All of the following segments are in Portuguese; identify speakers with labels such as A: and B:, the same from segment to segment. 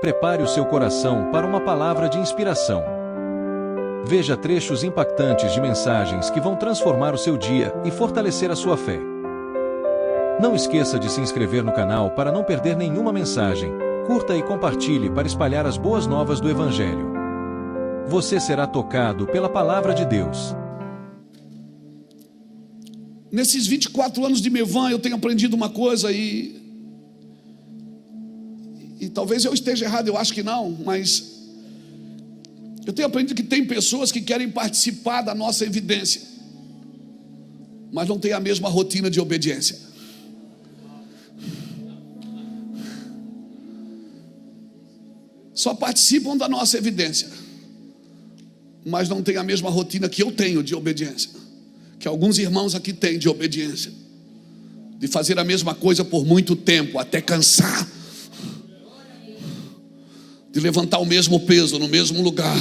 A: Prepare o seu coração para uma palavra de inspiração. Veja trechos impactantes de mensagens que vão transformar o seu dia e fortalecer a sua fé. Não esqueça de se inscrever no canal para não perder nenhuma mensagem. Curta e compartilhe para espalhar as boas novas do Evangelho. Você será tocado pela palavra de Deus.
B: Nesses 24 anos de Mevan, eu tenho aprendido uma coisa e talvez eu esteja errado, eu acho que não, mas eu tenho aprendido que tem pessoas que querem participar da nossa evidência, mas não tem a mesma rotina de obediência. Só participam da nossa evidência, mas não tem a mesma rotina que eu tenho de obediência, que alguns irmãos aqui têm de obediência, de fazer a mesma coisa por muito tempo, até cansar, de levantar o mesmo peso no mesmo lugar.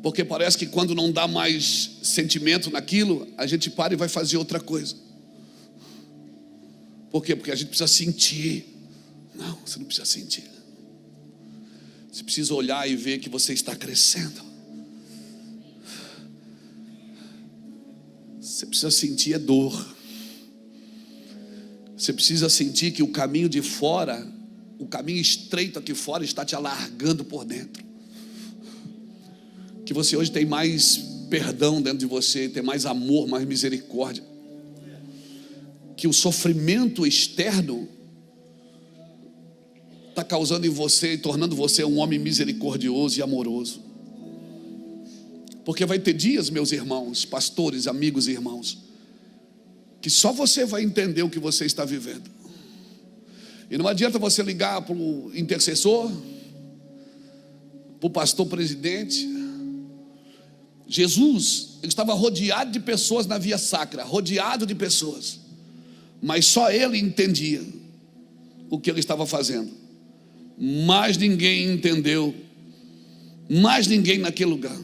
B: Porque parece que quando não dá mais sentimento naquilo, a gente para e vai fazer outra coisa. Por quê? Porque a gente precisa sentir. Não, você não precisa sentir. Você precisa olhar e ver que você está crescendo. Você precisa sentir a dor. Você precisa sentir que o caminho de fora, o caminho estreito aqui fora está te alargando por dentro. Que você hoje tem mais perdão dentro de você, tem mais amor, mais misericórdia. Que o sofrimento externo está causando em você e tornando você um homem misericordioso e amoroso. Porque vai ter dias, meus irmãos, pastores, amigos e irmãos, que só você vai entender o que você está vivendo. E não adianta você ligar para o intercessor, para o pastor presidente. Jesus, ele estava rodeado de pessoas na via sacra, rodeado de pessoas, mas só ele entendia o que ele estava fazendo. Mais ninguém entendeu, mais ninguém naquele lugar.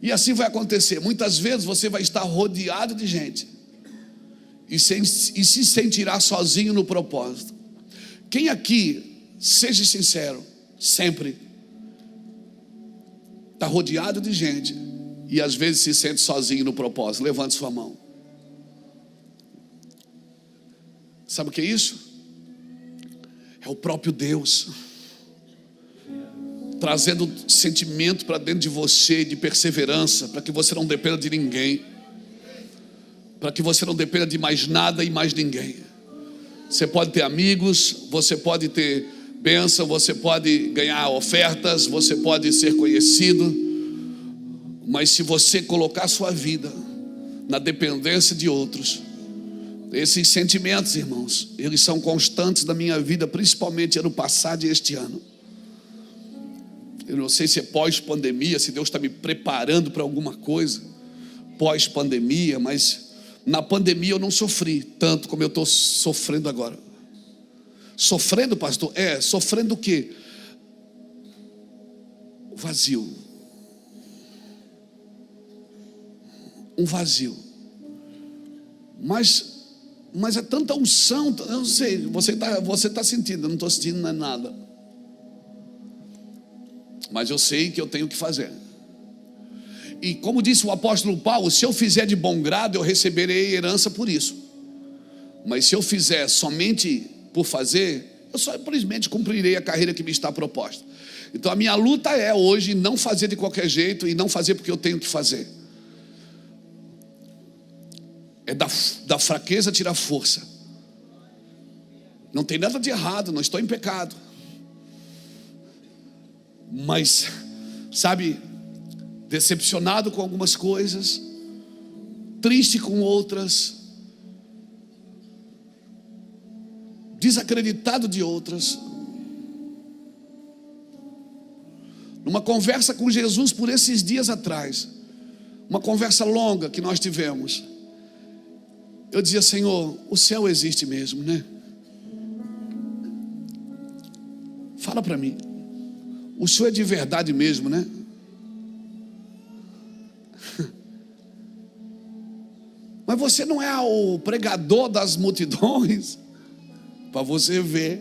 B: E assim vai acontecer. Muitas vezes você vai estar rodeado de gente e se sentirá sozinho no propósito. Quem aqui, seja sincero, sempre está rodeado de gente e às vezes se sente sozinho no propósito? Levante sua mão. Sabe o que é isso? É o próprio Deus trazendo sentimento para dentro de você, de perseverança, para que você não dependa de ninguém, para que você não dependa de mais nada e mais ninguém. Você pode ter amigos, você pode ter bênção, você pode ganhar ofertas, você pode ser conhecido, mas se você colocar sua vida na dependência de outros, esses sentimentos, irmãos, eles são constantes na minha vida, principalmente ano passado e este ano. Eu não sei se é pós-pandemia, se Deus está me preparando para alguma coisa pós-pandemia, mas na pandemia eu não sofri tanto como eu estou sofrendo agora. Sofrendo, pastor? Sofrendo o quê? O vazio. Um vazio. Mas é tanta unção, eu não sei, você está sentindo, eu não estou sentindo nada. Mas eu sei que eu tenho que fazer. E como disse o apóstolo Paulo, se eu fizer de bom grado, eu receberei herança por isso. Mas se eu fizer somente por fazer, eu só simplesmente cumprirei a carreira que me está proposta. Então a minha luta é hoje não fazer de qualquer jeito e não fazer porque eu tenho que fazer. É da fraqueza tirar força. Não tem nada de errado, não estou em pecado. Mas, sabe, decepcionado com algumas coisas, triste com outras, desacreditado de outras. Numa conversa com Jesus por esses dias atrás, uma conversa longa que nós tivemos, eu dizia: Senhor, o céu existe mesmo, né? Fala para mim, o Senhor é de verdade mesmo, né? Mas você não é o pregador das multidões? Para você ver.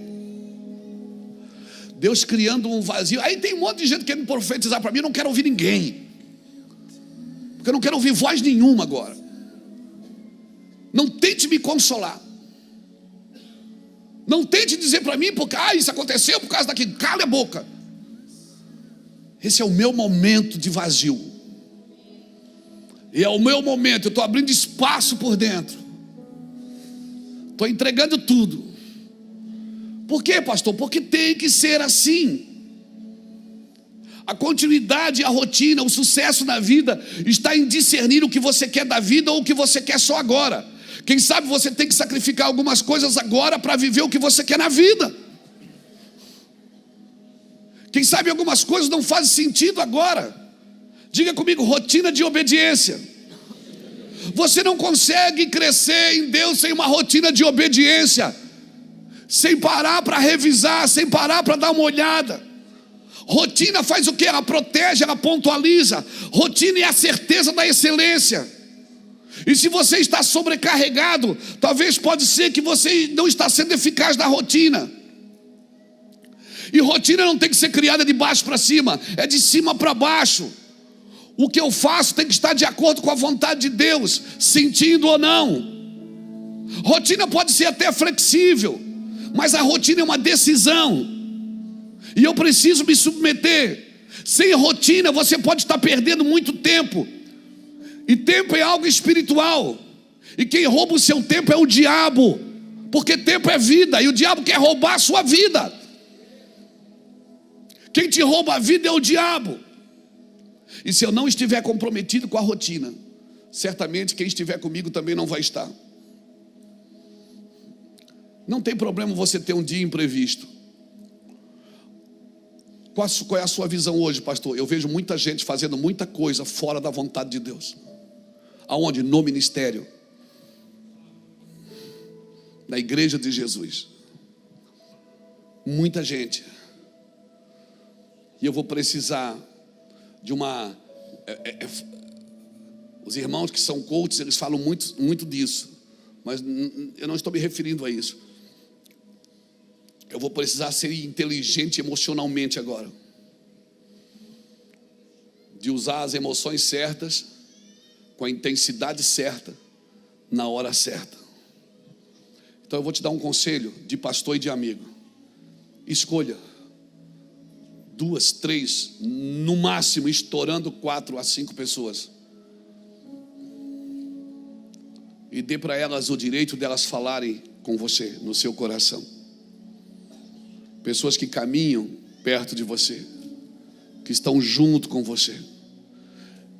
B: Deus criando um vazio. Aí tem um monte de gente querendo profetizar para mim. Eu não quero ouvir ninguém, porque eu não quero ouvir voz nenhuma agora. Não tente me consolar. Não tente dizer para mim, porque isso aconteceu por causa daquilo. Cala a boca. Esse é o meu momento de vazio. E é o meu momento. Eu estou abrindo espaço por dentro. Estou entregando tudo. Por quê, pastor? Porque tem que ser assim. A continuidade, a rotina, o sucesso na vida está em discernir o que você quer da vida ou o que você quer só agora. Quem sabe você tem que sacrificar algumas coisas agora para viver o que você quer na vida. Quem sabe algumas coisas não fazem sentido agora. Diga comigo, rotina de obediência. Você não consegue crescer em Deus sem uma rotina de obediência, sem parar para revisar, sem parar para dar uma olhada. Rotina faz o que? Ela protege, ela pontualiza. Rotina é a certeza da excelência. E se você está sobrecarregado, talvez pode ser que você não está sendo eficaz na rotina. E rotina não tem que ser criada de baixo para cima, é de cima para baixo. O que eu faço tem que estar de acordo com a vontade de Deus, sentindo ou não. Rotina pode ser até flexível, mas a rotina é uma decisão, e eu preciso me submeter. Sem rotina você pode estar perdendo muito tempo, e tempo é algo espiritual, e quem rouba o seu tempo é o diabo, porque tempo é vida, e o diabo quer roubar a sua vida. Quem te rouba a vida é o diabo. E se eu não estiver comprometido com a rotina, certamente quem estiver comigo também não vai estar. Não tem problema você ter um dia imprevisto. Qual é a sua visão hoje, pastor? Eu vejo muita gente fazendo muita coisa fora da vontade de Deus. Aonde? No ministério, na igreja de Jesus. Muita gente. E eu vou precisar de uma... Os irmãos que são coaches, eles falam muito disso, mas eu não estou me referindo a isso. Eu vou precisar ser inteligente emocionalmente agora, de usar as emoções certas, com a intensidade certa, na hora certa. Então eu vou te dar um conselho de pastor e de amigo. Escolha 2, 3, no máximo estourando 4 a 5 pessoas, e dê para elas o direito delas falarem com você, no seu coração. Pessoas que caminham perto de você, que estão junto com você,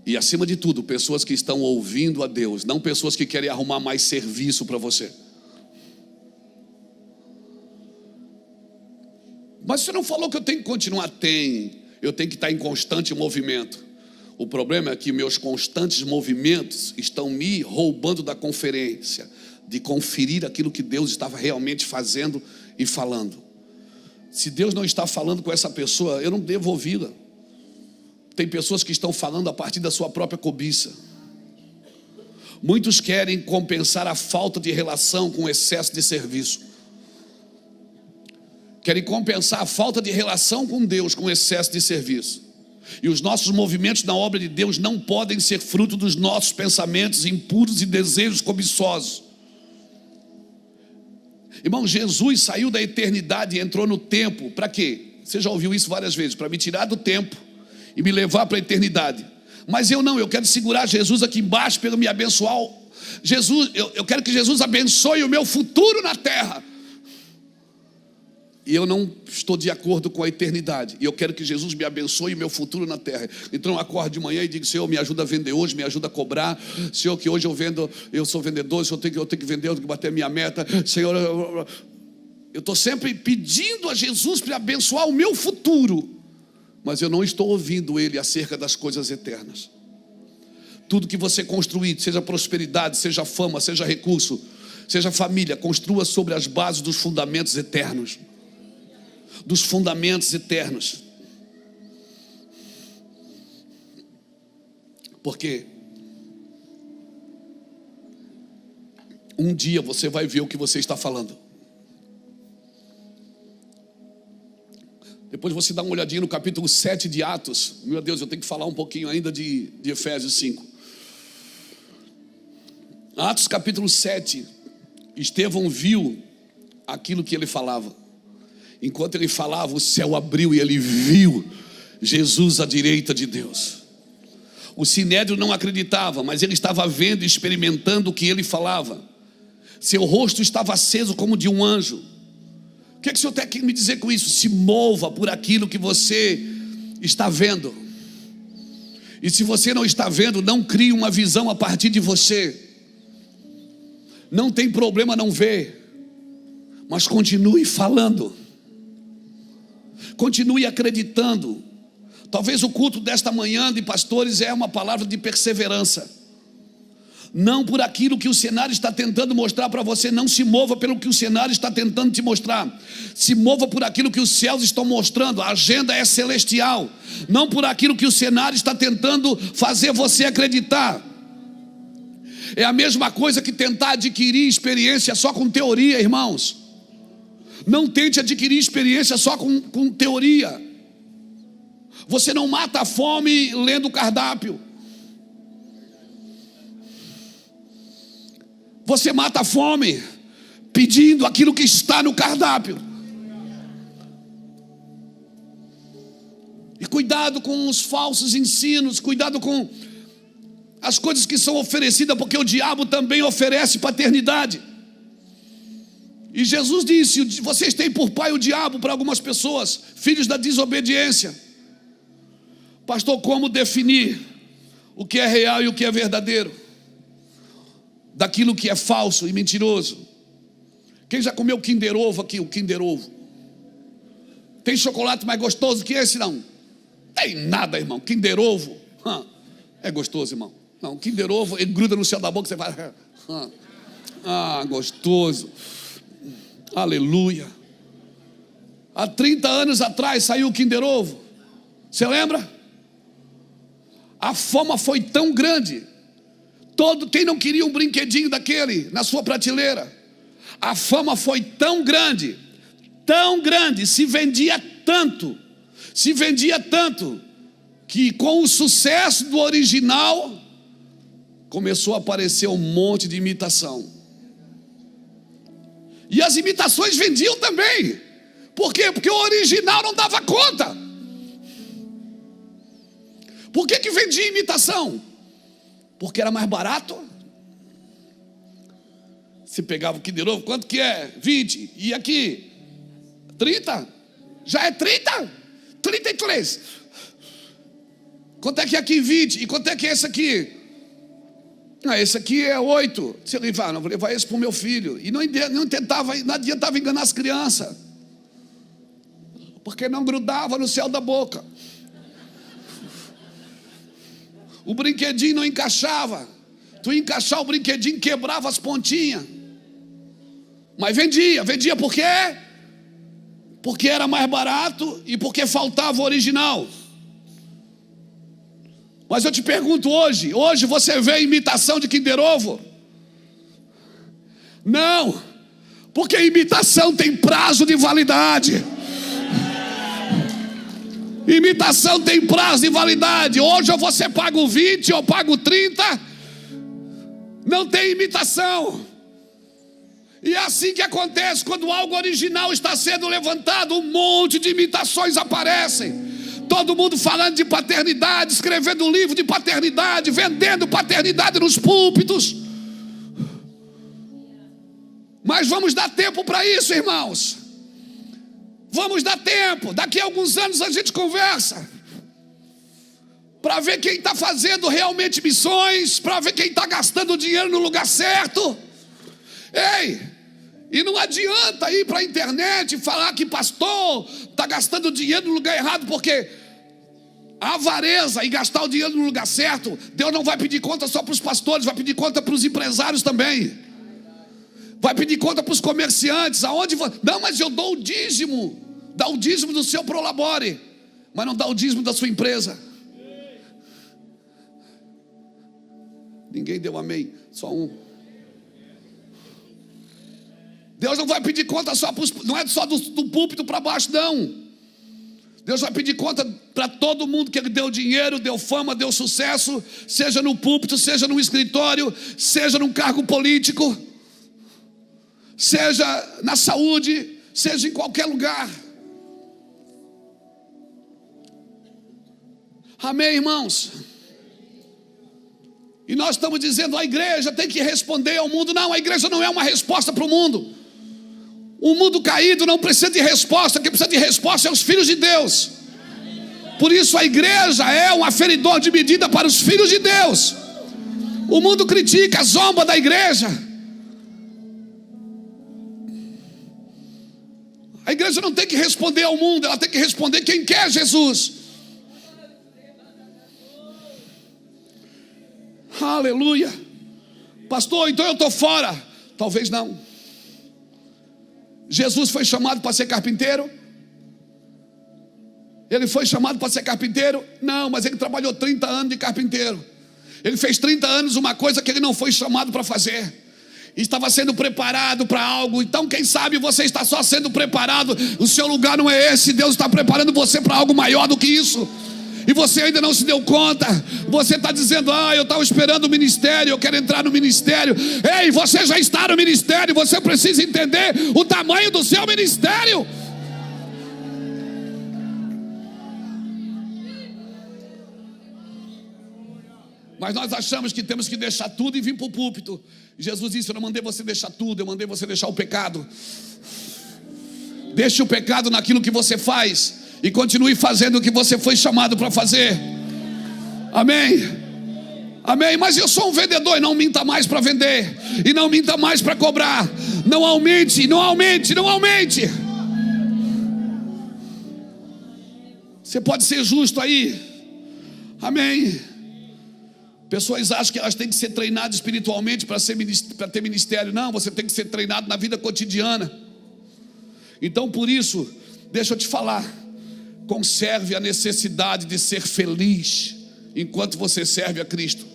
B: e acima de tudo, pessoas que estão ouvindo a Deus, não pessoas que querem arrumar mais serviço para você. Mas você não falou que eu tenho que continuar? Eu tenho que estar em constante movimento. O problema é que meus constantes movimentos estão me roubando da conferência, de conferir aquilo que Deus estava realmente fazendo e falando. Se Deus não está falando com essa pessoa, eu não devo ouvi-la. Tem pessoas que estão falando a partir da sua própria cobiça. Muitos querem compensar a falta de relação com o excesso de serviço. Querem compensar a falta de relação com Deus com o excesso de serviço. E os nossos movimentos na obra de Deus não podem ser fruto dos nossos pensamentos impuros e desejos cobiçosos. Irmão, Jesus saiu da eternidade e entrou no tempo. Para quê? Você já ouviu isso várias vezes. Para me tirar do tempo e me levar para a eternidade. Mas eu quero segurar Jesus aqui embaixo para me abençoar. Eu quero que Jesus abençoe o meu futuro na terra. E eu não estou de acordo com a eternidade. E eu quero que Jesus me abençoe o meu futuro na terra. Então eu acordo de manhã e digo: Senhor, me ajuda a vender hoje, me ajuda a cobrar. Senhor, que hoje eu sou vendedor, Senhor, eu tenho que vender, eu tenho que bater a minha meta. Senhor, eu estou sempre pedindo a Jesus para abençoar o meu futuro. Mas eu não estou ouvindo Ele acerca das coisas eternas. Tudo que você construir, seja prosperidade, seja fama, seja recurso, seja família, construa sobre as bases dos fundamentos eternos. Dos fundamentos eternos. Porque um dia você vai ver o que você está falando. Depois você dá uma olhadinha no capítulo 7 de Atos. Meu Deus, eu tenho que falar um pouquinho ainda de Efésios 5. Atos capítulo 7. Estevão viu aquilo que ele falava. Enquanto ele falava, o céu abriu e ele viu Jesus à direita de Deus. O sinédrio não acreditava, mas ele estava vendo e experimentando o que ele falava. Seu rosto estava aceso como de um anjo. O que o Senhor tem que me dizer com isso? Se mova por aquilo que você está vendo. E se você não está vendo, não crie uma visão a partir de você. Não tem problema não ver, mas continue falando. Continue acreditando. Talvez o culto desta manhã de pastores é uma palavra de perseverança. Não por aquilo que o cenário está tentando mostrar para você. Não se mova pelo que o cenário está tentando te mostrar. Se mova por aquilo que os céus estão mostrando. A agenda é celestial. Não por aquilo que o cenário está tentando fazer você acreditar. É a mesma coisa que tentar adquirir experiência só com teoria, irmãos. Não tente adquirir experiência só com teoria. Você não mata a fome lendo o cardápio. Você mata a fome pedindo aquilo que está no cardápio. E cuidado com os falsos ensinos, cuidado com as coisas que são oferecidas, porque o diabo também oferece paternidade. E Jesus disse: vocês têm por pai o diabo para algumas pessoas, filhos da desobediência. Pastor, como definir o que é real e o que é verdadeiro? Daquilo que é falso e mentiroso. Quem já comeu Kinder Ovo aqui? O Kinder Ovo. Tem chocolate mais gostoso que esse? Não. Tem nada, irmão. Kinder Ovo é gostoso, irmão. Não, Kinder Ovo, ele gruda no céu da boca, você vai... gostoso. Aleluia. Há 30 anos atrás saiu o Kinder Ovo. Você lembra? A fama foi tão grande. Quem não queria um brinquedinho daquele na sua prateleira? A fama foi tão grande, se vendia tanto, que com o sucesso do original, começou a aparecer um monte de imitação. E as imitações vendiam também. Por quê? Porque o original não dava conta. Por que vendia imitação? Porque era mais barato. Você pegava o Kinder Ovo, quanto que é? 20. E aqui? 30? Já é 30? 33. Quanto é que é aqui? 20. E quanto é que é esse aqui? Esse aqui é 8. Você vai, não vou levar esse para o meu filho. E não adiantava enganar as crianças. Porque não grudava no céu da boca. O brinquedinho não encaixava. Tu ia encaixar o brinquedinho, quebrava as pontinhas. Mas vendia por quê? Porque era mais barato e porque faltava o original. Mas eu te pergunto hoje você vê imitação de Kinder Ovo? Não, porque imitação tem prazo de validade. Imitação tem prazo de validade. Hoje ou você paga o 20 ou paga o 30. Não tem imitação. E é assim que acontece quando algo original está sendo levantado. Um monte de imitações aparecem. Todo mundo falando de paternidade, escrevendo um livro de paternidade, vendendo paternidade nos púlpitos. Mas vamos dar tempo para isso, irmãos. Vamos dar tempo. Daqui a alguns anos a gente conversa, para ver quem está fazendo realmente missões, para ver quem está gastando dinheiro no lugar certo. Ei, e não adianta ir para a internet e falar que pastor está gastando dinheiro no lugar errado, porque a avareza e gastar o dinheiro no lugar certo, Deus não vai pedir conta só para os pastores, vai pedir conta para os empresários também. Vai pedir conta para os comerciantes. Não, mas eu dou o dízimo. Dá o dízimo do seu prolabore, mas não dá o dízimo da sua empresa. Ninguém deu amém, só um. Deus não vai pedir conta só não é só do púlpito para baixo, não. Deus vai pedir conta para todo mundo que Ele deu dinheiro, deu fama, deu sucesso, seja no púlpito, seja no escritório, seja num cargo político, seja na saúde, seja em qualquer lugar. Amém, irmãos? E nós estamos dizendo, a igreja tem que responder ao mundo. Não, a igreja não é uma resposta para o mundo. O mundo caído não precisa de resposta. Quem precisa de resposta é os filhos de Deus. Por isso a igreja é um aferidor de medida para os filhos de Deus. O mundo critica, zomba da igreja. A igreja não tem que responder ao mundo, ela tem que responder quem quer Jesus. Aleluia. Pastor, então eu estou fora. Talvez não. Jesus foi chamado para ser carpinteiro? Ele foi chamado para ser carpinteiro? Não, mas ele trabalhou 30 anos de carpinteiro. Ele fez 30 anos uma coisa que ele não foi chamado para fazer. Estava sendo preparado para algo. Então quem sabe você está só sendo preparado. O seu lugar não é esse. Deus está preparando você para algo maior do que isso. E você ainda não se deu conta. Você está dizendo, eu estava esperando o ministério, eu quero entrar no ministério. Ei, você já está no ministério. Você precisa entender o tamanho do seu ministério. Mas nós achamos que temos que deixar tudo e vir para o púlpito. Jesus disse, eu não mandei você deixar tudo, eu mandei você deixar o pecado. Deixe o pecado naquilo que você faz e continue fazendo o que você foi chamado para fazer. Amém? Amém? Mas eu sou um vendedor, e não minta mais para vender, e não minta mais para cobrar. Não aumente, não aumente, não aumente. Você pode ser justo aí. Amém? Pessoas acham que elas têm que ser treinadas espiritualmente para ter ministério. Não, você tem que ser treinado na vida cotidiana. Então por isso, deixa eu te falar, conserve a necessidade de ser feliz enquanto você serve a Cristo.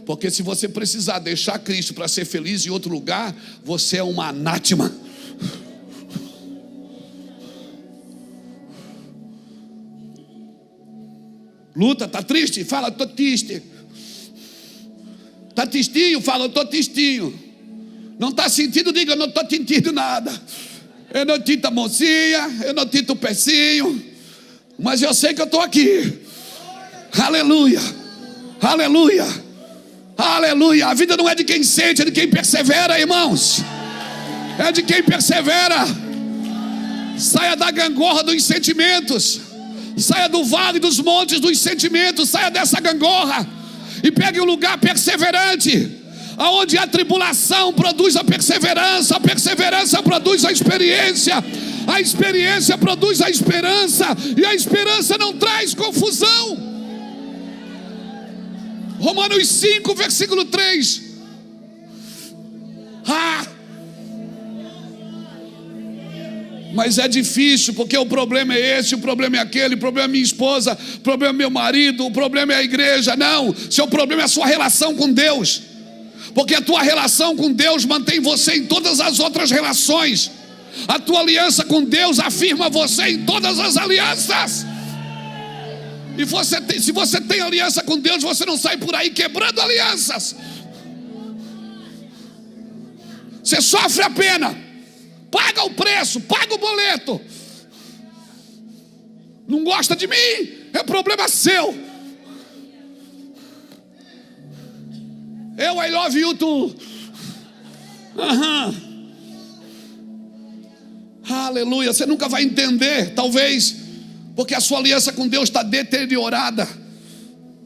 B: Porque se você precisar deixar Cristo para ser feliz em outro lugar, você é uma anátema. Luta, tá triste? Fala, tô triste. Tá tristinho? Fala, eu tô tristinho. Não tá sentindo? Diga, eu não tô sentindo nada. Eu não tinto a mocinha, eu não tinto o pecinho, mas eu sei que eu estou aqui. Aleluia, aleluia, aleluia. A vida não é de quem sente, é de quem persevera, irmãos. É de quem persevera. Saia da gangorra dos sentimentos. Saia do vale dos montes dos sentimentos. Saia dessa gangorra e pegue um lugar perseverante, aonde a tribulação produz a perseverança produz a experiência produz a esperança, e a esperança não traz confusão. Romanos 5, versículo 3. Mas é difícil, porque o problema é esse, o problema é aquele, o problema é minha esposa, o problema é meu marido, o problema é a igreja. Não, seu problema é a sua relação com Deus. Porque a tua relação com Deus mantém você em todas as outras relações. A tua aliança com Deus afirma você em todas as alianças. E se você tem aliança com Deus, você não sai por aí quebrando alianças. Você sofre a pena, paga o preço, paga o boleto. Não gosta de mim? É problema seu. I love you too. Aleluia. Você nunca vai entender, talvez, porque a sua aliança com Deus está deteriorada.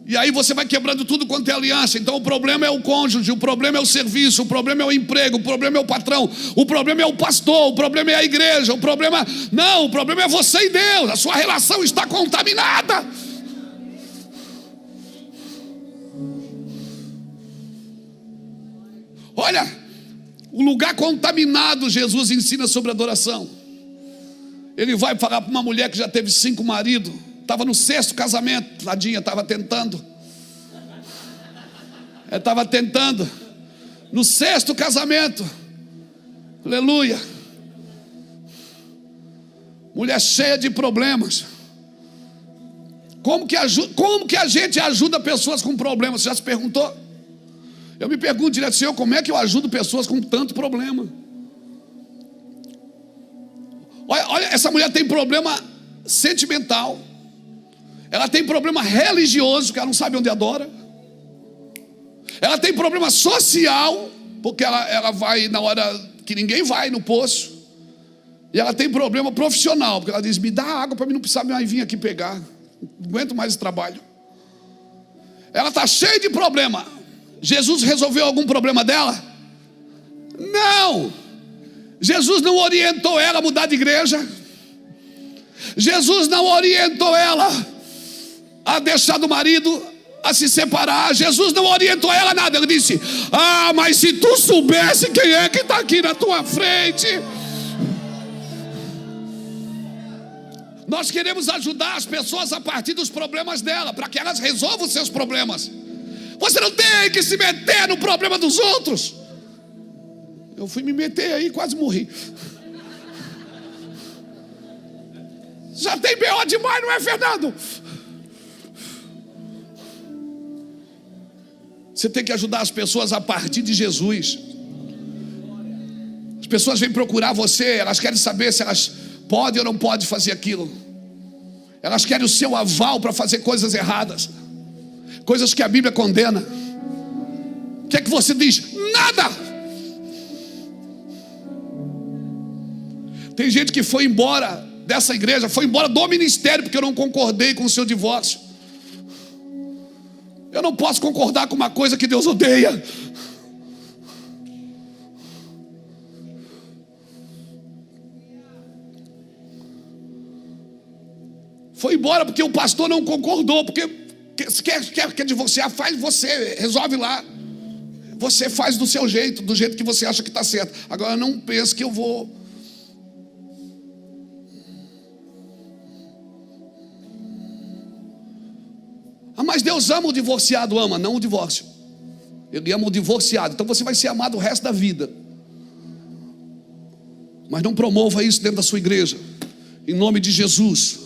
B: E aí você vai quebrando tudo quanto é aliança. Então o problema é o cônjuge, o problema é o serviço, o problema é o emprego, o problema é o patrão, o problema é o pastor, o problema é a igreja, o problema é você e Deus. A sua relação está contaminada. Olha, o lugar contaminado, Jesus ensina sobre adoração. Ele vai falar para uma mulher que já teve 5 maridos, estava no 6º casamento, tadinha, estava tentando. No 6º casamento, aleluia. Mulher cheia de problemas. Como que a gente ajuda pessoas com problemas? Você já se perguntou? Eu me pergunto direto, Senhor, como é que eu ajudo pessoas com tanto problema? Olha, essa mulher tem problema sentimental. Ela tem problema religioso, que ela não sabe onde adora. Ela tem problema social, porque ela vai na hora que ninguém vai no poço. E ela tem problema profissional, porque ela diz, me dá água para mim não precisar mais vir aqui pegar. Não aguento mais esse trabalho. Ela está cheia de problema. Jesus resolveu algum problema dela? Não. Jesus não orientou ela a mudar de igreja. Jesus não orientou ela a deixar do marido, a se separar. Jesus não orientou ela a nada. Ele disse, mas se tu soubesse quem é que está aqui na tua frente. Nós queremos ajudar as pessoas a partir dos problemas dela, para que elas resolvam os seus problemas. Você não tem que se meter no problema dos outros. Eu fui me meter aí e quase morri. Já tem B.O. demais, não é, Fernando? Você tem que ajudar as pessoas a partir de Jesus. As pessoas vêm procurar você, elas querem saber se elas podem ou não podem fazer aquilo. Elas querem o seu aval para fazer coisas erradas, coisas que a Bíblia condena. O que é que você diz? Nada. Tem gente que foi embora dessa igreja, foi embora do ministério porque eu não concordei com o seu divórcio. Eu não posso concordar com uma coisa que Deus odeia. Foi embora porque o pastor não concordou. Porque quer divorciar, faz você, resolve lá. Você faz do seu jeito, do jeito que você acha que está certo. Agora não pense que eu vou. Mas Deus ama o divorciado, ama, não o divórcio. Ele ama o divorciado. Então você vai ser amado o resto da vida. Mas não promova isso dentro da sua igreja, em nome de Jesus.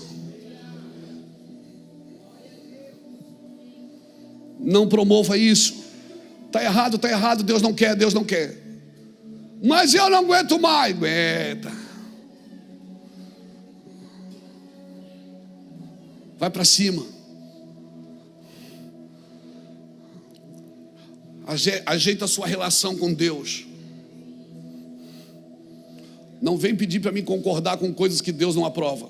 B: Não promova isso. Está errado, Deus não quer, Deus não quer. Mas eu não aguento mais. Aguenta. Vai para cima. Ajeita a sua relação com Deus. Não vem pedir para mim concordar com coisas que Deus não aprova.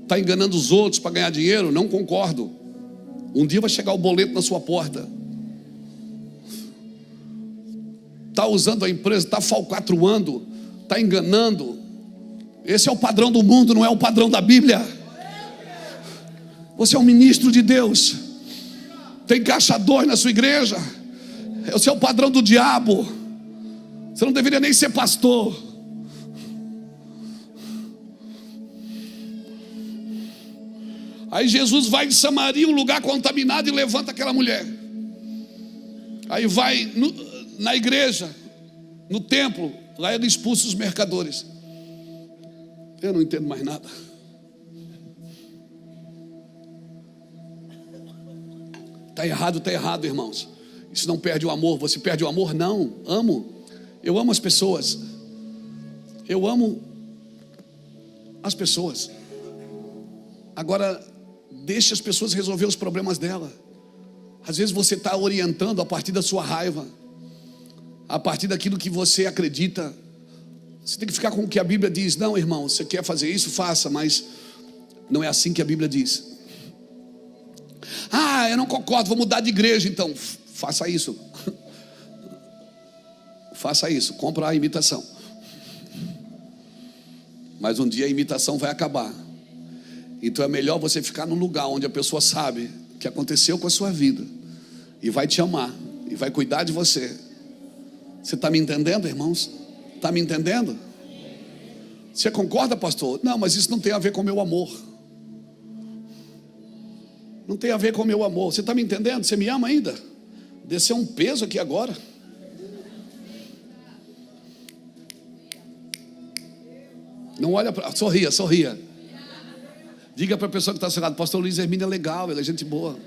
B: Está enganando os outros para ganhar dinheiro? Não concordo. Um dia vai chegar o boleto na sua porta. Está usando a empresa, está falcatruando, está enganando. Esse é o padrão do mundo, não é o padrão da Bíblia. Você é um ministro de Deus. Tem caixa 2 na sua igreja. Esse é o padrão do diabo. Você não deveria nem ser pastor. Aí Jesus vai em Samaria, um lugar contaminado, e levanta aquela mulher. Aí vai na igreja, no templo, lá ele expulsa os mercadores. Eu não entendo mais nada. Está errado, irmãos. Isso não perde o amor. Você perde o amor? Não, amo. Eu amo as pessoas. Eu amo as pessoas. Agora, deixe as pessoas resolver os problemas dela. Às vezes você está orientando a partir da sua raiva, a partir daquilo que você acredita. Você tem que ficar com o que a Bíblia diz. Não, irmão, você quer fazer isso? Faça, mas não é assim que a Bíblia diz. Eu não concordo, vou mudar de igreja. Então, faça isso. Faça isso, compra a imitação. Mas um dia a imitação vai acabar. Então é melhor você ficar num lugar onde a pessoa sabe o que aconteceu com a sua vida e vai te amar e vai cuidar de você. Você está me entendendo, irmãos? Está me entendendo? Você concorda, pastor? Não, mas isso não tem a ver com o meu amor. Não tem a ver com o meu amor. Você está me entendendo? Você me ama ainda? Desceu um peso aqui agora. Não olha para... Sorria, sorria. Diga para a pessoa que está sentada: pastor Luiz Hermínio é legal, ele é gente boa.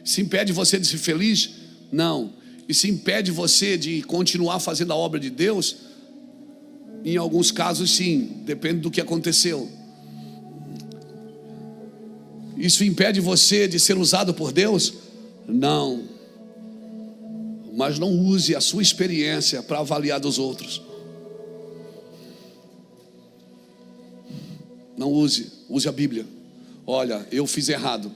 B: Se impede você de ser feliz? Não. E se impede você de continuar fazendo a obra de Deus? Em alguns casos sim, depende do que aconteceu. Isso impede você de ser usado por Deus? Não. Mas não use a sua experiência para avaliar dos outros. Não use, use a Bíblia. Olha, eu fiz errado,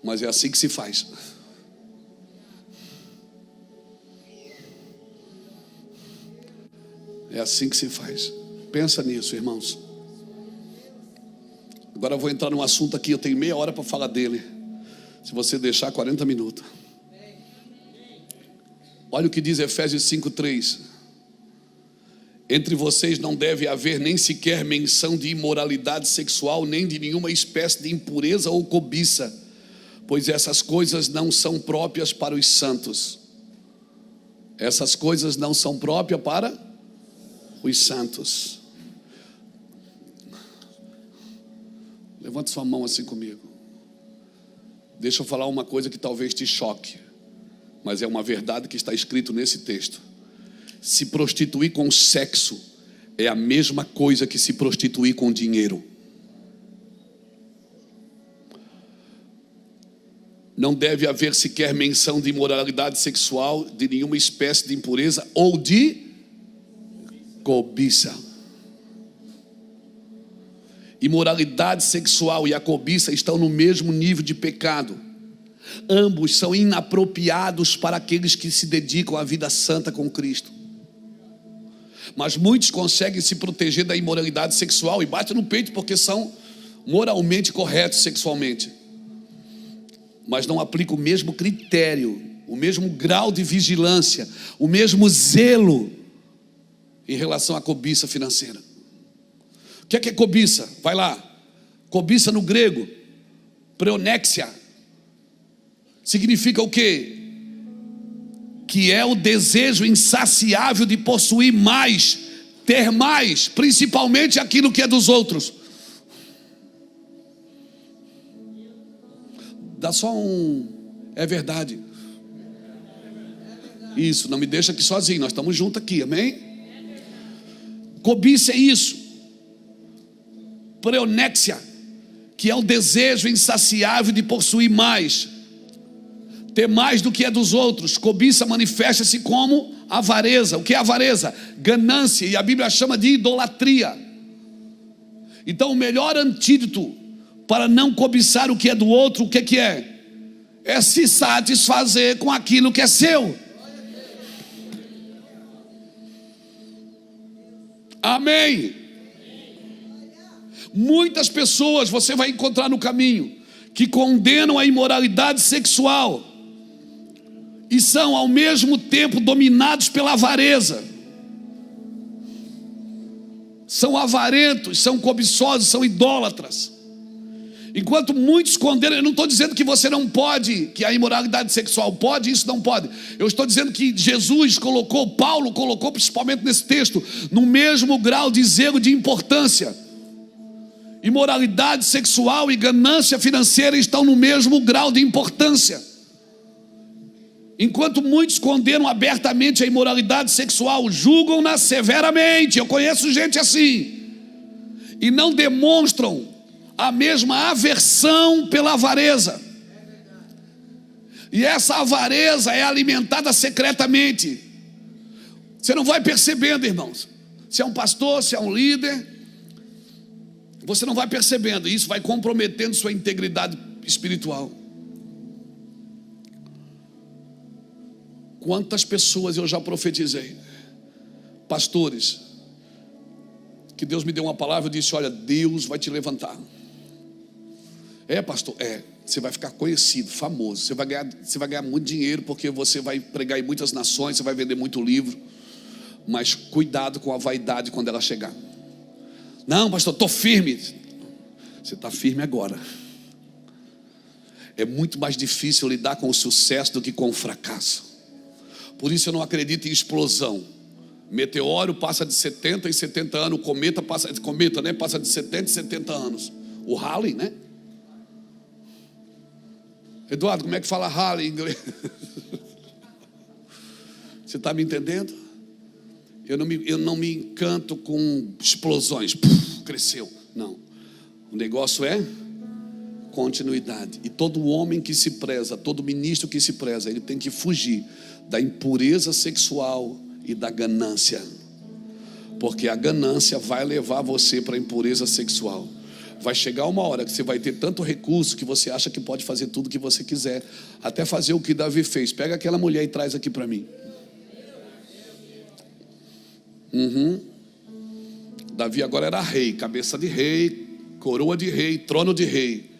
B: mas é assim que se faz. É assim que se faz. Pensa nisso, irmãos. Agora eu vou entrar num assunto aqui, eu tenho meia hora para falar dele. Se você deixar, 40 minutos. Olha o que diz Efésios 5:3. Entre vocês não deve haver nem sequer menção de imoralidade sexual, nem de nenhuma espécie de impureza ou cobiça, pois essas coisas não são próprias para os santos. Essas coisas não são próprias para os santos. Levante sua mão assim comigo. Deixa eu falar uma coisa que talvez te choque, mas é uma verdade que está escrito nesse texto. Se prostituir com sexo é a mesma coisa que se prostituir com dinheiro. Não deve haver sequer menção de imoralidade sexual, de nenhuma espécie de impureza ou de cobiça. Imoralidade sexual e a cobiça estão no mesmo nível de pecado. Ambos são inapropriados para aqueles que se dedicam à vida santa com Cristo. Mas muitos conseguem se proteger da imoralidade sexual e batem no peito porque são moralmente corretos sexualmente, mas não aplicam o mesmo critério, o mesmo grau de vigilância, o mesmo zelo em relação à cobiça financeira. O que é cobiça? Vai lá. Cobiça no grego, preonexia, significa o quê? Que é o desejo insaciável de possuir mais, ter mais, principalmente aquilo que é dos outros. Dá só um... É verdade. Isso, não me deixa aqui sozinho, nós estamos juntos aqui, amém? Cobiça é isso. Preonexia, que é o desejo insaciável de possuir mais, ter mais do que é dos outros. Cobiça manifesta-se como avareza. O que é avareza? Ganância, e a Bíblia chama de idolatria. Então o melhor antídoto para não cobiçar o que é do outro, o que é? É se satisfazer com aquilo que é seu. Amém. Muitas pessoas você vai encontrar no caminho que condenam a imoralidade sexual e são ao mesmo tempo dominados pela avareza. São avarentos, são cobiçosos, são idólatras. Enquanto muitos condenam, eu não estou dizendo que você não pode, que a imoralidade sexual pode, isso não pode. Eu estou dizendo que Jesus colocou, Paulo colocou principalmente nesse texto, no mesmo grau de zelo, de importância. Imoralidade sexual e ganância financeira estão no mesmo grau de importância. Enquanto muitos condenam abertamente a imoralidade sexual, julgam-na severamente. Eu conheço gente assim. E não demonstram a mesma aversão pela avareza. E essa avareza é alimentada secretamente. Você não vai percebendo, irmãos. Se é um pastor, se é um líder, você não vai percebendo. Isso vai comprometendo sua integridade espiritual. Quantas pessoas eu já profetizei, pastores, que Deus me deu uma palavra e disse: olha, Deus vai te levantar. É, pastor, você vai ficar conhecido, famoso, você vai ganhar muito dinheiro, porque você vai pregar em muitas nações, você vai vender muito livro, mas cuidado com a vaidade quando ela chegar. Não, pastor, estou firme. Você está firme agora. é muito mais difícil lidar com o sucesso do que com o fracasso. Por isso eu não acredito em explosão. Meteoro passa de 70 em 70 anos, cometa passa de 70 em 70 anos. O Halley, né? Eduardo, como é que fala Halley em inglês? Você está me entendendo? Eu não me encanto com explosões. Cresceu. Não. O negócio é continuidade. E todo homem que se preza, todo ministro que se preza, ele tem que fugir da impureza sexual e da ganância. Porque a ganância vai levar você para a impureza sexual. Vai chegar uma hora que você vai ter tanto recurso que você acha que pode fazer tudo o que você quiser, até fazer o que Davi fez. Pega aquela mulher e traz aqui para mim. Davi agora era rei, cabeça de rei, coroa de rei, trono de rei,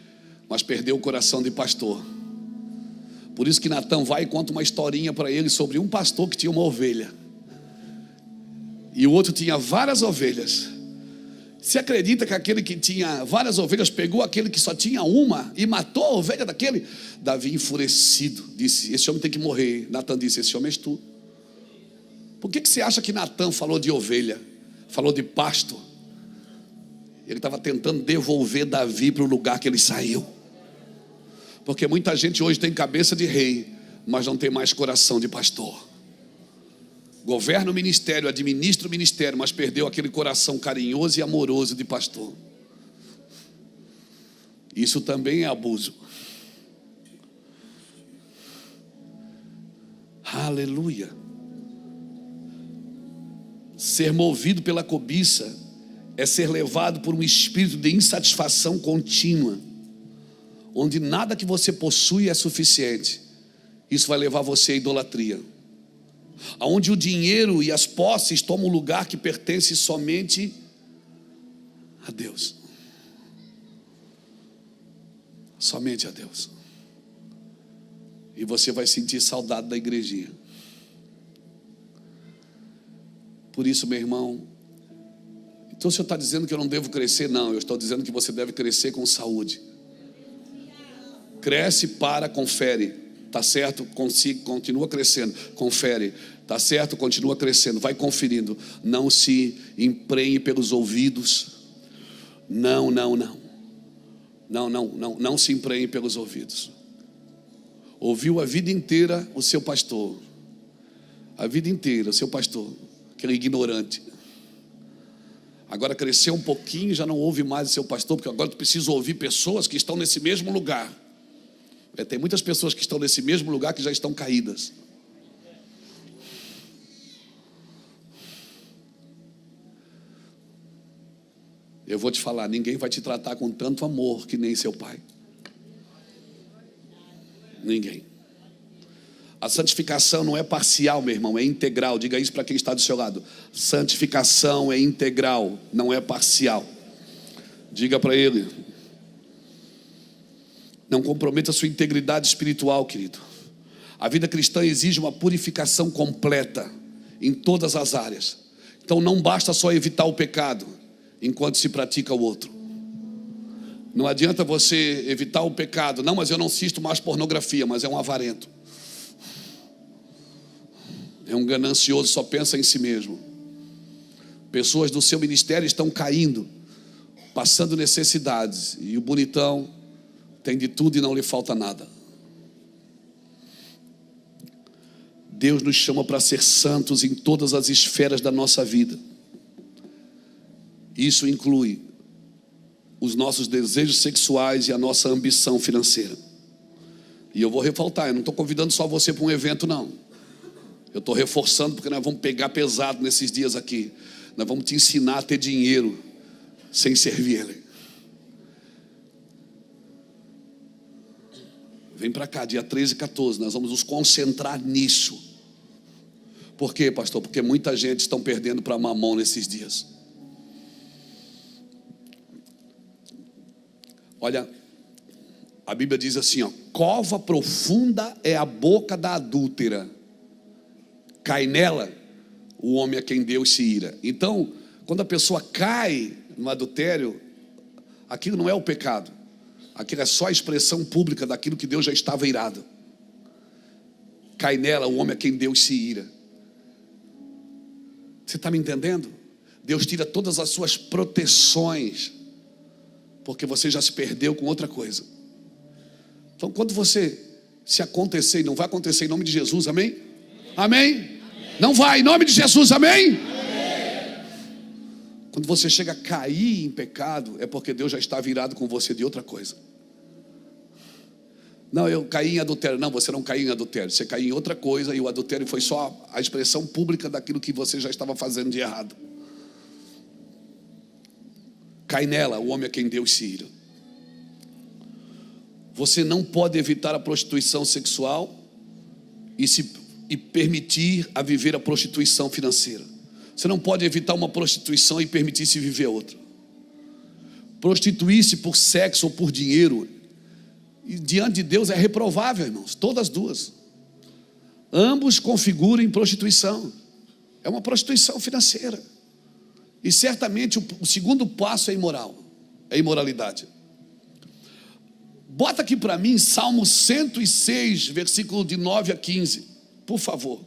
B: mas perdeu o coração de pastor. Por isso que Natã vai e conta uma historinha para ele sobre um pastor que tinha uma ovelha e o outro tinha várias ovelhas. Você acredita que aquele que tinha várias ovelhas pegou aquele que só tinha uma e matou a ovelha daquele? Davi, enfurecido, disse: esse homem tem que morrer. Natã disse: esse homem és tu. Por que você acha que Natã falou de ovelha? Falou de pasto? Ele estava tentando devolver Davi para o lugar que ele saiu. Porque muita gente hoje tem cabeça de rei, mas não tem mais coração de pastor. Governa o ministério, administra o ministério, mas perdeu aquele coração carinhoso e amoroso de pastor. Isso também é abuso. Aleluia. Ser movido pela cobiça é ser levado por um espírito de insatisfação contínua, onde nada que você possui é suficiente. Isso vai levar você à idolatria, aonde o dinheiro e as posses tomam o lugar que pertence somente a Deus. Somente a Deus. E você vai sentir saudade da igrejinha. Por isso, meu irmão, então o senhor está dizendo que eu não devo crescer? Não, eu estou dizendo que você deve crescer com saúde. Cresce, confere, está certo? Continua crescendo, confere, está certo? Continua crescendo, vai conferindo. Não se emprenhe pelos ouvidos. Não se emprenhe pelos ouvidos. Ouviu a vida inteira o seu pastor, a vida inteira o seu pastor, aquele ignorante. Agora cresceu um pouquinho, já não ouve mais o seu pastor, porque agora tu precisa ouvir pessoas que estão nesse mesmo lugar. Tem muitas pessoas que estão nesse mesmo lugar que já estão caídas. Eu vou te falar, ninguém vai te tratar com tanto amor que nem seu pai. Ninguém. A santificação não é parcial, meu irmão, é integral. Diga isso para quem está do seu lado. Santificação é integral, não é parcial. Diga para ele. Não comprometa a sua integridade espiritual, querido. A vida cristã exige uma purificação completa em todas as áreas. Então não basta só evitar o pecado enquanto se pratica o outro. Não adianta você evitar o pecado. Não, mas eu não assisto mais pornografia. Mas é um avarento, é um ganancioso, só pensa em si mesmo. Pessoas do seu ministério estão caindo, passando necessidades, e o bonitão tem de tudo e não lhe falta nada. Deus nos chama para ser santos em todas as esferas da nossa vida. Isso inclui os nossos desejos sexuais e a nossa ambição financeira. E eu vou reforçar, eu não estou convidando só você para um evento, não. Eu estou reforçando porque nós vamos pegar pesado nesses dias aqui. Nós vamos te ensinar a ter dinheiro sem servir Ele. Vem para cá, dia 13 e 14, nós vamos nos concentrar nisso. Por quê, pastor? Porque muita gente está perdendo para mamão nesses dias. Olha, a Bíblia diz assim, ó: cova profunda é a boca da adúltera, cai nela o homem a quem Deus se ira. Então, quando a pessoa cai no adultério, aquilo não é o pecado, Aquilo é só a expressão pública daquilo que Deus já estava irado. Cai nela o homem a quem Deus se ira. Você está me entendendo? Deus tira todas as suas proteções, porque você já se perdeu com outra coisa. Então, quando você se acontecer, e não vai acontecer em nome de Jesus, amém? Amém? Não vai, em nome de Jesus, amém? Quando você chega a cair em pecado, é porque Deus já está virado com você de outra coisa. Não, eu caí em adultério. Não, você não caiu em adultério. Você caiu em outra coisa, e o adultério foi só a expressão pública daquilo que você já estava fazendo de errado. Cai nela o homem a quem Deus se ira. Você não pode evitar a prostituição sexual e permitir a viver a prostituição financeira. Você não pode evitar uma prostituição e permitir-se viver outra. Prostituir-se por sexo ou por dinheiro, e diante de Deus é reprovável, irmãos, todas as duas. Ambos configuram prostituição. É uma prostituição financeira. E certamente o segundo passo é imoral, é imoralidade. Bota aqui para mim Salmo 106, versículo de 9 a 15, por favor.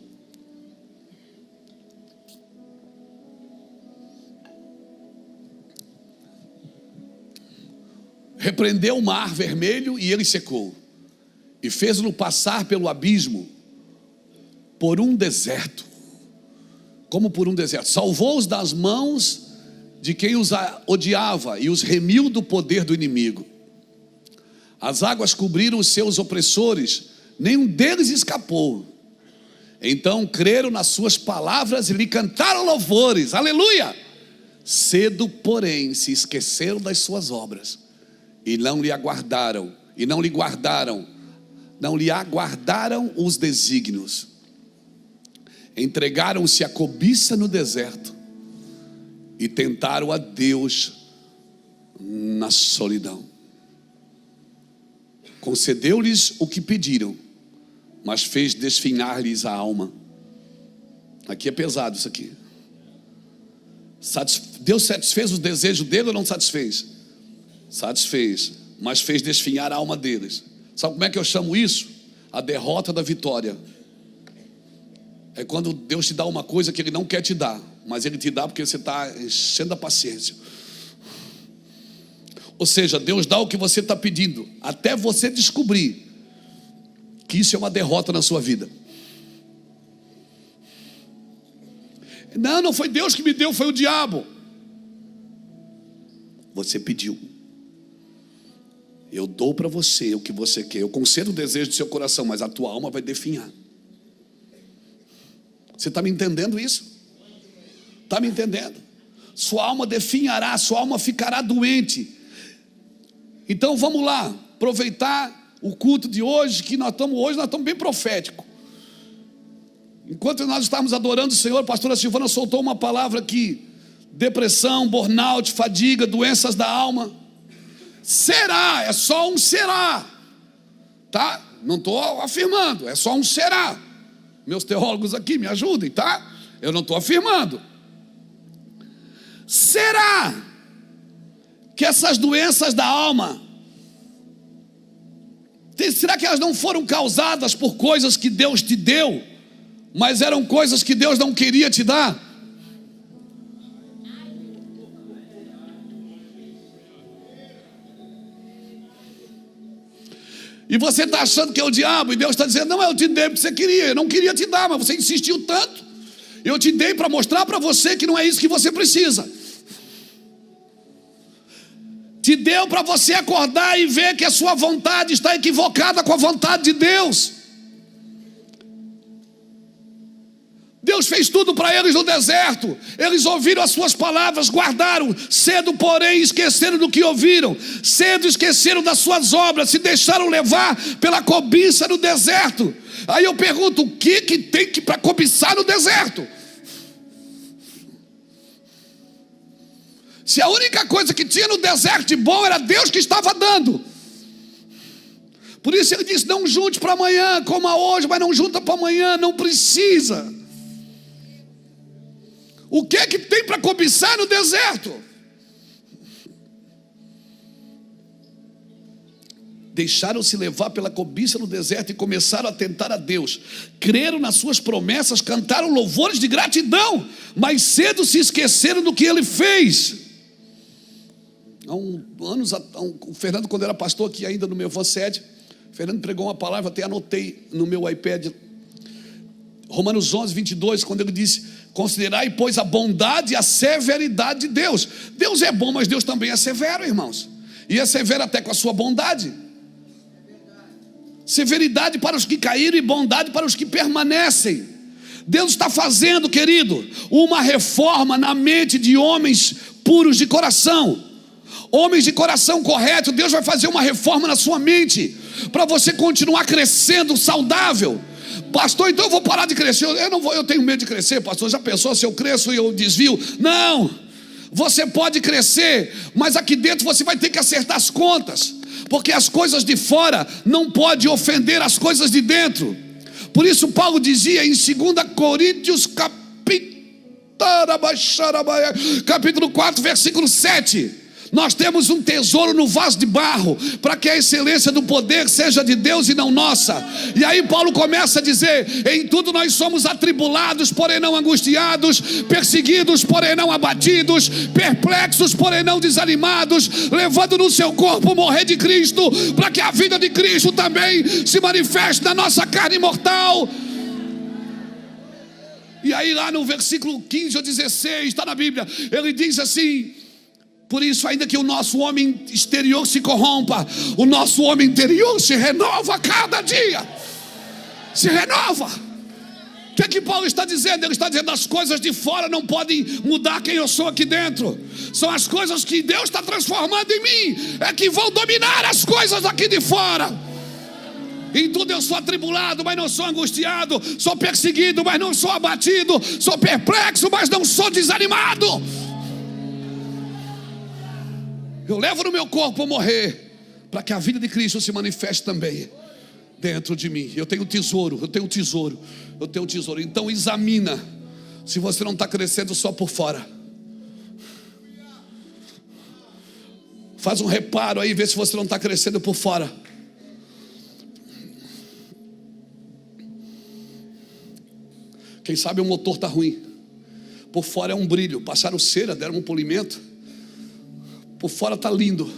B: Repreendeu o mar vermelho e ele secou, e fez-no passar pelo abismo, por um deserto. Como por um deserto. Salvou-os das mãos de quem os odiava e os remiu do poder do inimigo. As águas cobriram os seus opressores, nenhum deles escapou. Então creram nas suas palavras e lhe cantaram louvores, aleluia. Cedo, porém, se esqueceram das suas obras e não lhe aguardaram os desígnios. Entregaram-se à cobiça no deserto e tentaram a Deus na solidão. Concedeu-lhes o que pediram, mas fez desfinhar-lhes a alma. Aqui é pesado isso aqui. Deus satisfez os desejos dele ou não satisfez? Satisfez, mas fez desfinhar a alma deles. Sabe como é que eu chamo isso? A derrota da vitória. É quando Deus te dá uma coisa que Ele não quer te dar, mas Ele te dá porque você está enchendo a paciência. Ou seja, Deus dá o que você está pedindo, até você descobrir que isso é uma derrota na sua vida. Não foi Deus que me deu, foi o diabo. Você pediu. Eu dou para você o que você quer, eu concedo o desejo do seu coração, mas a tua alma vai definhar. Você está me entendendo isso? Está me entendendo? Sua alma definhará, sua alma ficará doente. Então vamos lá, aproveitar o culto de hoje, que nós estamos bem proféticos. Enquanto nós estávamos adorando o Senhor, a pastora Silvana soltou uma palavra aqui: depressão, burnout, fadiga, doenças da alma. Será, é só um será, tá? Não estou afirmando, é só um será. Meus teólogos aqui me ajudem, tá? Eu não estou afirmando. Será que essas doenças da alma, será que elas não foram causadas por coisas que Deus te deu, mas eram coisas que Deus não queria te dar? E você está achando que é o diabo, e Deus está dizendo: não, eu te dei porque você queria, eu não queria te dar, mas você insistiu tanto, eu te dei para mostrar para você que não é isso que você precisa. Te deu para você acordar e ver que a sua vontade está equivocada com a vontade de Deus. Deus fez tudo para eles no deserto. Eles ouviram as suas palavras, guardaram. Cedo, porém, esqueceram do que ouviram. Cedo esqueceram das suas obras, se deixaram levar pela cobiça no deserto. Aí eu pergunto: o que tem para cobiçar no deserto? Se a única coisa que tinha no deserto de bom era Deus que estava dando. Por isso ele disse: não junte para amanhã, coma hoje, mas não junta para amanhã, não precisa. O que tem para cobiçar no deserto? deixaram-se levar pela cobiça no deserto e começaram a tentar a Deus. Creram nas suas promessas, cantaram louvores de gratidão, mas cedo se esqueceram do que Ele fez. O Fernando, quando era pastor aqui ainda no meu Vossede, Fernando pregou uma palavra, até anotei no meu iPad, Romanos 11, 22, quando ele disse: considerai, pois, a bondade e a severidade de Deus. Deus é bom, mas Deus também é severo, irmãos. E é severo até com a sua bondade. Severidade para os que caíram e bondade para os que permanecem. Deus está fazendo, querido, uma reforma na mente de homens puros de coração. Homens de coração correto. Deus vai fazer uma reforma na sua mente, para você continuar crescendo saudável. Pastor, então eu vou parar de crescer. Eu tenho medo de crescer, pastor. Já pensou se eu cresço e eu desvio? Não, você pode crescer, mas aqui dentro você vai ter que acertar as contas, porque as coisas de fora não podem ofender as coisas de dentro. Por isso Paulo dizia em 2 Coríntios capítulo 4, versículo 7: nós temos um tesouro no vaso de barro, para que a excelência do poder seja de Deus e não nossa. E aí Paulo começa a dizer: em tudo nós somos atribulados, porém não angustiados, perseguidos, porém não abatidos, perplexos, porém não desanimados, levando no seu corpo o morrer de Cristo, para que a vida de Cristo também se manifeste na nossa carne mortal. E aí lá no versículo 15 ou 16, está na Bíblia, ele diz assim: por isso, ainda que o nosso homem exterior se corrompa, o nosso homem interior se renova a cada dia. Se renova. O que é que Paulo está dizendo? Ele está dizendo: as coisas de fora não podem mudar quem eu sou aqui dentro. São as coisas que Deus está transformando em mim, é que vão dominar as coisas aqui de fora. Em tudo eu sou atribulado, mas não sou angustiado. Sou perseguido, mas não sou abatido. Sou perplexo, mas não sou desanimado. Eu levo no meu corpo a morrer, para que a vida de Cristo se manifeste também dentro de mim. Eu tenho tesouro. Então examina se você não está crescendo só por fora. Faz um reparo aí, vê se você não está crescendo por fora. Quem sabe o motor está ruim. Por fora é um brilho. Passaram cera, deram um polimento. Por fora está lindo,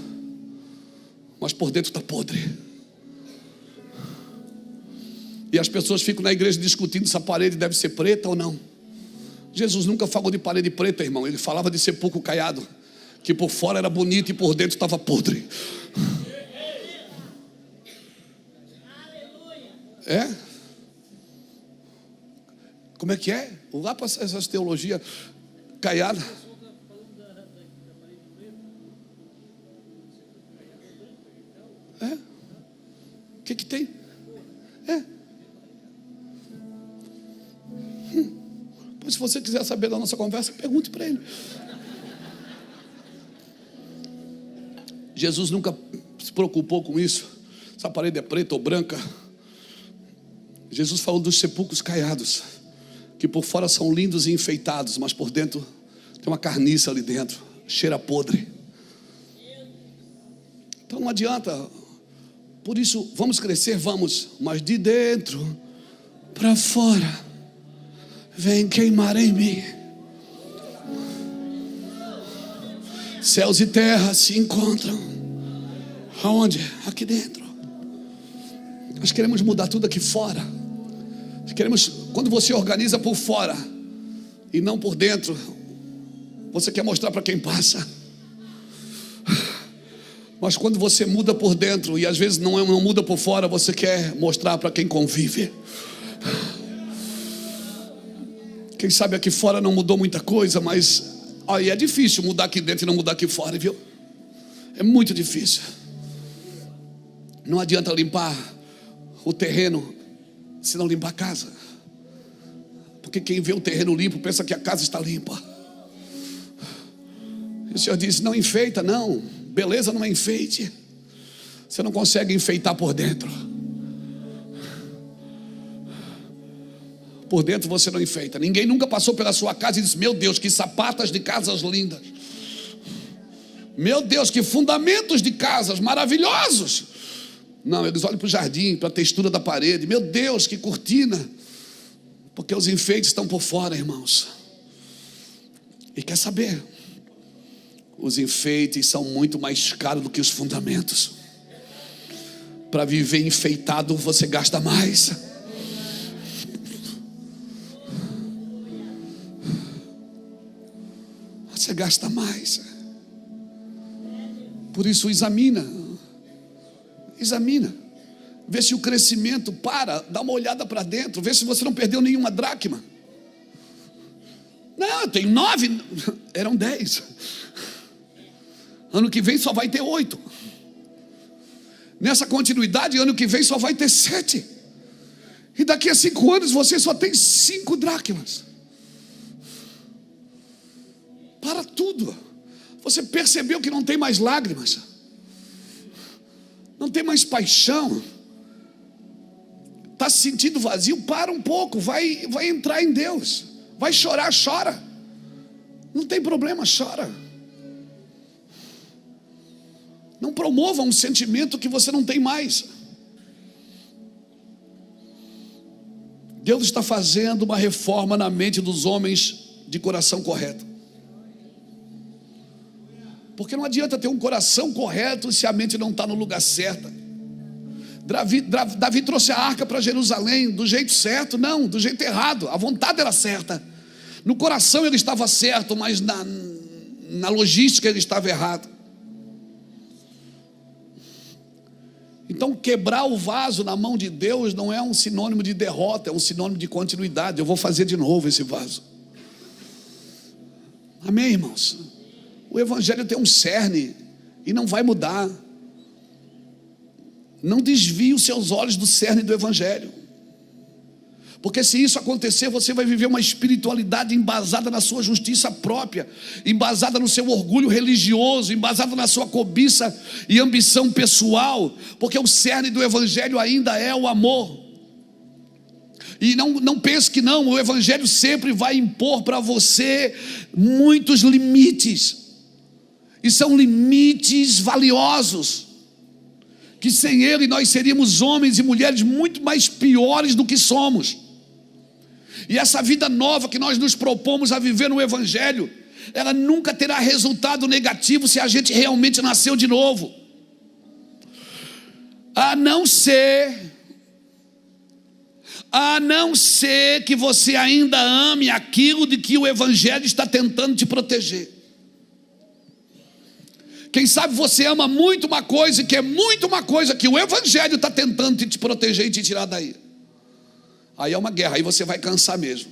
B: mas por dentro está podre. E as pessoas ficam na igreja discutindo se a parede deve ser preta ou não. Jesus nunca falou de parede preta, irmão. Ele falava de sepulcro caiado, que por fora era bonito e por dentro estava podre. É? Como é que é? Lá para essas teologias caiadas. É? O que tem? Pois se você quiser saber da nossa conversa, pergunte para ele. Jesus nunca se preocupou com isso. Se a parede é preta ou branca. Jesus falou dos sepulcros caiados, que por fora são lindos e enfeitados, mas por dentro tem uma carniça ali dentro, cheira podre. Então não adianta. Por isso, vamos crescer, vamos, mas de dentro para fora, vem queimar em mim. Céus e terra se encontram. Aonde? Aqui dentro. Nós queremos mudar tudo aqui fora. Quando você organiza por fora e não por dentro, você quer mostrar para quem passa. Mas quando você muda por dentro e às vezes não muda por fora, você quer mostrar para quem convive. Quem sabe aqui fora não mudou muita coisa, mas aí é difícil mudar aqui dentro e não mudar aqui fora, viu? É muito difícil. Não adianta limpar o terreno se não limpar a casa, porque quem vê o terreno limpo pensa que a casa está limpa. E o Senhor disse: não enfeita, não. Beleza não é enfeite. Você não consegue enfeitar por dentro. Por dentro você não enfeita. Ninguém nunca passou pela sua casa e disse: meu Deus, que sapatas de casas lindas. Meu Deus, que fundamentos de casas maravilhosos. Não, eles olham para o jardim, para a textura da parede. Meu Deus, que cortina! Porque os enfeites estão por fora, irmãos. E quer saber? Os enfeites são muito mais caros do que os fundamentos. Para viver enfeitado, você gasta mais. Você gasta mais. Por isso, examina. Vê se o crescimento para, dá uma olhada para dentro, vê se você não perdeu nenhuma dracma. Não, eu tenho 9, eram 10. Ano que vem só vai ter 8. Nessa continuidade, ano que vem só vai ter 7. E daqui a 5 anos você só tem 5 dracmas. Para tudo. Você percebeu que não tem mais lágrimas, não tem mais paixão, está se sentindo vazio? Para um pouco, vai entrar em Deus. Vai chorar, chora. Não tem problema, chora. Não promova um sentimento que você não tem mais. Deus está fazendo uma reforma na mente dos homens de coração correto. Porque não adianta ter um coração correto se a mente não está no lugar certo. Davi trouxe a arca para Jerusalém do jeito certo? Não, do jeito errado. A vontade era certa. No coração ele estava certo, mas na logística ele estava errado. Então quebrar o vaso na mão de Deus não é um sinônimo de derrota, é um sinônimo de continuidade. Eu vou fazer de novo esse vaso. Amém, irmãos? O evangelho tem um cerne e não vai mudar. Não desvie os seus olhos do cerne do evangelho. Porque se isso acontecer, você vai viver uma espiritualidade embasada na sua justiça própria, embasada no seu orgulho religioso, embasada na sua cobiça e ambição pessoal, porque o cerne do evangelho ainda é o amor. E não pense que não, o evangelho sempre vai impor para você muitos limites. E são limites valiosos, que sem ele nós seríamos homens e mulheres muito mais piores do que somos. E essa vida nova que nós nos propomos a viver no evangelho, ela nunca terá resultado negativo se a gente realmente nasceu de novo. A não ser que você ainda ame aquilo de que o evangelho está tentando te proteger. Quem sabe você ama muito uma coisa, que é muito uma coisa que o evangelho está tentando te proteger e te tirar daí. Aí é uma guerra, aí você vai cansar mesmo.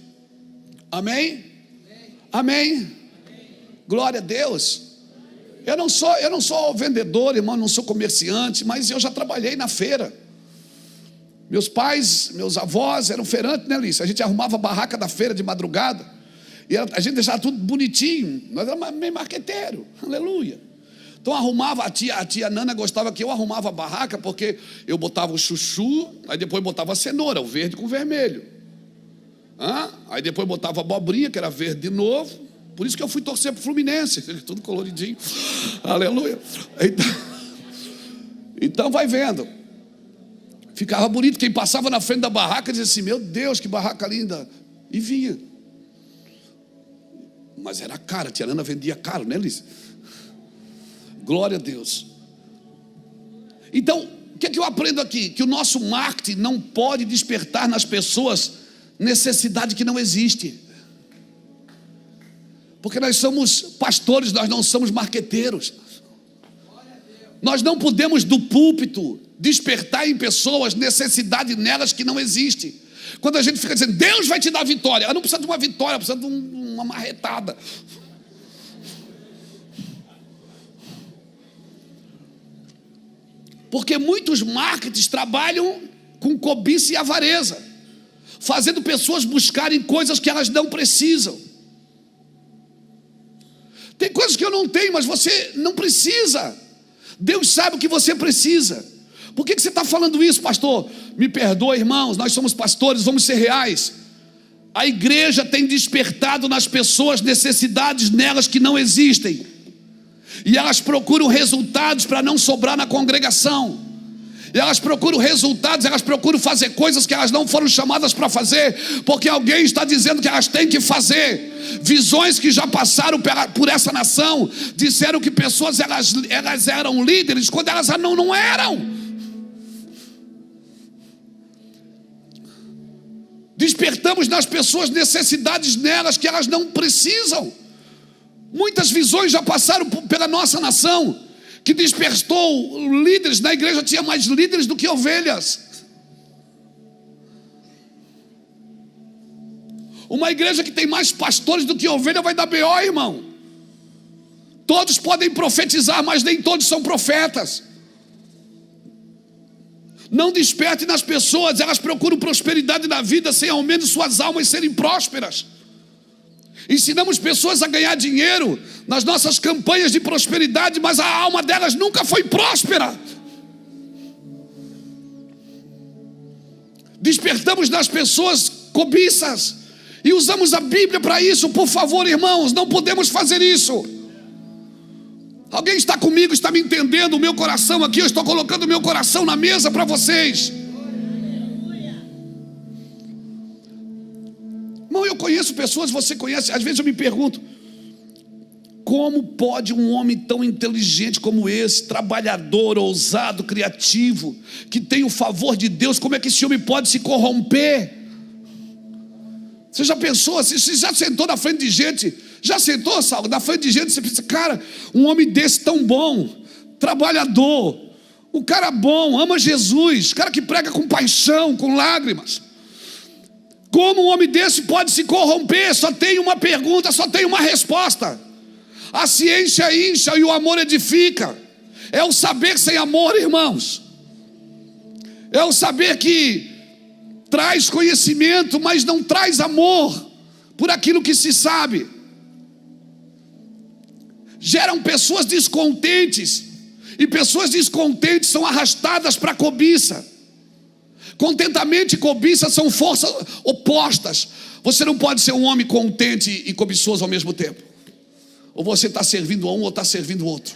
B: Amém? Amém? Glória a Deus. Eu não sou vendedor, irmão, não sou comerciante, mas eu já trabalhei na feira. Meus pais, meus avós eram feirantes, né, Lícia? A gente arrumava a barraca da feira de madrugada, e a gente deixava tudo bonitinho. Nós éramos meio marqueteiro, aleluia. Então arrumava, a tia Nana gostava que eu arrumava a barraca, porque eu botava o chuchu, aí depois botava a cenoura, o verde com o vermelho. Aí depois botava a abobrinha, que era verde de novo. Por isso que eu fui torcer pro Fluminense, tudo coloridinho. Aleluia. Então vai vendo. Ficava bonito, quem passava na frente da barraca dizia assim: meu Deus, que barraca linda. E vinha. Mas era caro, a tia Nana vendia caro, né, Liz? Glória a Deus. Então, o que é que eu aprendo aqui? Que o nosso marketing não pode despertar nas pessoas necessidade que não existe. Porque nós somos pastores, nós não somos marqueteiros. Nós não podemos do púlpito despertar em pessoas necessidade nelas que não existe. Quando a gente fica dizendo, Deus vai te dar vitória, eu não precisa de uma vitória, precisa de uma marretada. Porque muitos marketings trabalham com cobiça e avareza, fazendo pessoas buscarem coisas que elas não precisam. Tem coisas que eu não tenho, mas você não precisa. Deus sabe o que você precisa. Por que você está falando isso, pastor? Me perdoa, irmãos, nós somos pastores, vamos ser reais. A igreja tem despertado nas pessoas necessidades nelas que não existem. E elas procuram resultados para não sobrar na congregação. E elas procuram resultados, elas procuram fazer coisas que elas não foram chamadas para fazer, porque alguém está dizendo que elas têm que fazer. Visões que já passaram por essa nação disseram que pessoas elas eram líderes quando elas não eram. Despertamos nas pessoas necessidades nelas que elas não precisam. Muitas visões já passaram pela nossa nação, que despertou líderes. Na igreja tinha mais líderes do que ovelhas. Uma igreja que tem mais pastores do que ovelha vai dar BO, irmão. Todos podem profetizar, mas nem todos são profetas. Não desperte nas pessoas, elas procuram prosperidade na vida sem ao menos suas almas serem prósperas. Ensinamos pessoas a ganhar dinheiro nas nossas campanhas de prosperidade, mas a alma delas nunca foi próspera. Despertamos nas pessoas cobiças e usamos a Bíblia para isso. Por favor, irmãos, não podemos fazer isso. Alguém está comigo, está me entendendo? O meu coração aqui, eu estou colocando o meu coração na mesa para vocês. Irmão, eu conheço pessoas, você conhece, às vezes eu me pergunto, como pode um homem tão inteligente como esse, trabalhador, ousado, criativo, que tem o favor de Deus, como é que esse homem pode se corromper? Você já pensou assim? Você já sentou na frente de gente? Já sentou, Saulo, na frente de gente? Você pensa, cara, um homem desse tão bom, trabalhador, o cara bom, ama Jesus, cara que prega com paixão, com lágrimas. Como um homem desse pode se corromper? Só tem uma pergunta, só tem uma resposta. A ciência incha e o amor edifica. É o saber sem amor, irmãos. É o saber que traz conhecimento, mas não traz amor por aquilo que se sabe. Geram pessoas descontentes, e pessoas descontentes são arrastadas para a cobiça. Contentamento e cobiça são forças opostas. Você não pode ser um homem contente e cobiçoso ao mesmo tempo. Ou você está servindo a um ou está servindo o outro.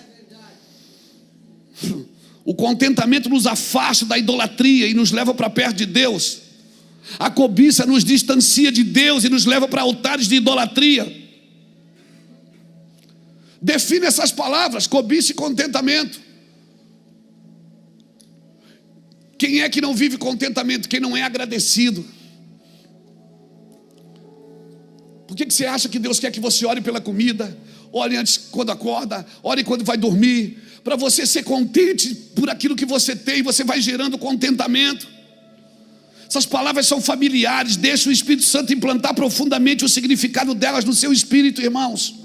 B: O contentamento nos afasta da idolatria e nos leva para perto de Deus. A cobiça nos distancia de Deus e nos leva para altares de idolatria. Define essas palavras, cobiça e contentamento. Quem é que não vive contentamento? Quem não é agradecido. Por que você acha que Deus quer que você ore pela comida? Ore antes quando acorda, ore quando vai dormir, para você ser contente por aquilo que você tem. Você vai gerando contentamento. Essas palavras são familiares. Deixa o Espírito Santo implantar profundamente o significado delas no seu espírito, irmãos.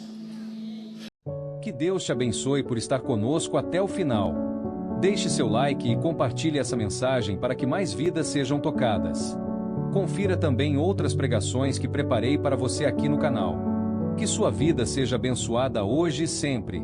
A: Que Deus te abençoe por estar conosco até o final. Deixe seu like e compartilhe essa mensagem para que mais vidas sejam tocadas. Confira também outras pregações que preparei para você aqui no canal. Que sua vida seja abençoada hoje e sempre.